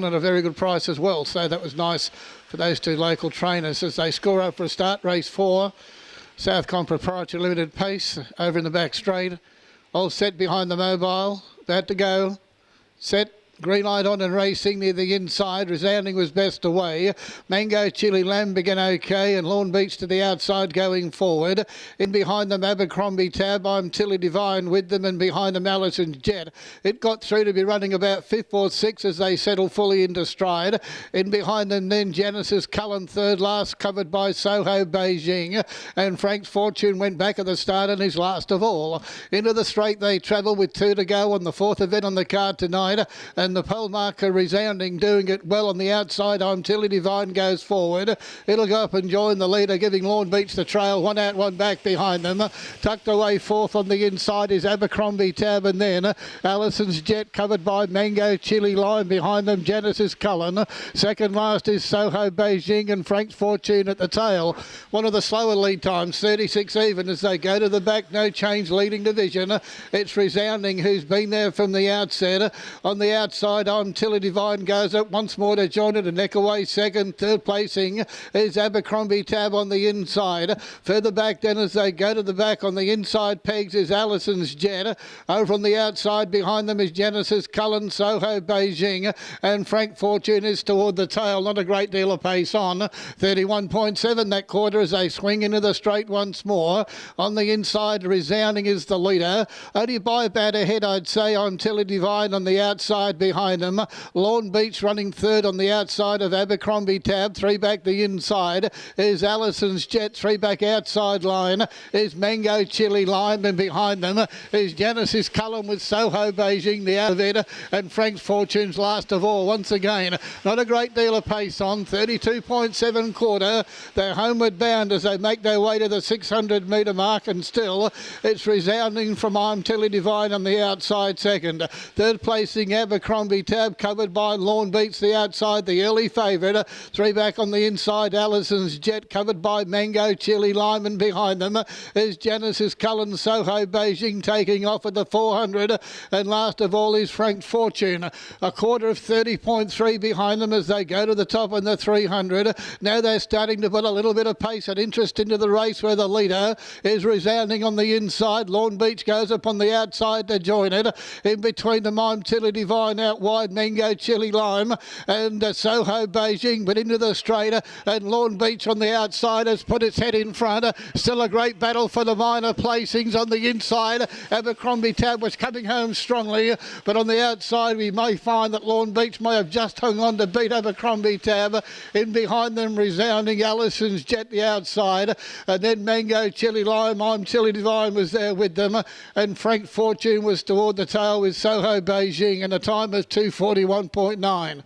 at a very good price as well, so that was nice for those two local trainers as they score up for a start. Race 4, SOUTHCON Proprietary Limited Pace over in the back straight. All set behind the mobile, about to go, set. Green light on and racing near the inside. Resounding was best away. Mango Chili Lamb began okay, and Lawn Beach to the outside going forward. In behind them, Abercrombie Tab. I'm Tilly Divine with them, and behind them, Allison's Jet. It got through to be running about 5th or 6th as they settle fully into stride. In behind them, then Genesis Cullen third last, covered by Soho Beijing, and Frank's Fortune went back at the start and is last of all. Into the straight they travel with 2 to go on the 4th event on the card tonight, and the pole marker Resounding doing it well on the outside. I'm Tilly Divine goes forward. It'll go up and join the leader, giving Lawn Beach the trail. 1 out, 1 back behind them. Tucked away 4th on the inside is Abercrombie Tab, and then Allison's Jet covered by Mango Chili Lime. Behind them, Genesis Cullen. Second last is Soho Beijing, and Frank's Fortune at the tail. One of the slower lead times, 36 even as they go to the back. No change leading division. It's Resounding who's been there from the outset. On the outside, I'm Tilly Divine goes up once more to join it, a neck away second. Third placing is Abercrombie Tab on the inside. Further back then as they go to the back on the inside pegs is Allison's Jet. Over on the outside behind them is Genesis Cullen, Soho Beijing, and Frank Fortune is toward the tail. Not a great deal of pace on. 31.7 that quarter as they swing into the straight once more. On the inside, Resounding is the leader. Only by about a head, I'd say. I'm Tilly Divine on the outside behind them. Lawn Beach running third on the outside of Abercrombie Tab. 3 back the inside is Allison's Jet. 3 back outside line is Mango Chili Lime, and behind them is Genesis Cullen with Soho Beijing the out of it, and Frank's Fortune's last of all. Once again, not a great deal of pace on. 32.7 quarter. They're homeward bound as they make their way to the 600 metre mark, and still it's Resounding from I'm Tilly Divine on the outside second. Third placing Abercrombie Tab covered by Lawn Beach the outside, the early favourite. 3 back on the inside, Allison's Jet covered by Mango Chili Lime, and behind them is Genesis Cullen, Soho Beijing taking off at the 400, and last of all is Frank's Fortune. A quarter of 30.3 behind them as they go to the top in the 300. Now they're starting to put a little bit of pace and interest into the race, where the leader is Resounding on the inside. Lawn Beach goes up on the outside to join it. In between them, I'm Tilly Divine out wide, Mango Chili Lime and Soho Beijing, but into the straight, and Lawn Beach on the outside has put its head in front. Still a great battle for the minor placings on the inside. Abercrombie Tab was coming home strongly, but on the outside we may find that Lawn Beach may have just hung on to beat Abercrombie Tab. In behind them, Resounding, Allison's Jet the outside, and then Mango Chili Lime, I'm Tilly Divine was there with them, and Frank Fortune was toward the tail with Soho Beijing, and a time of 2:41.9.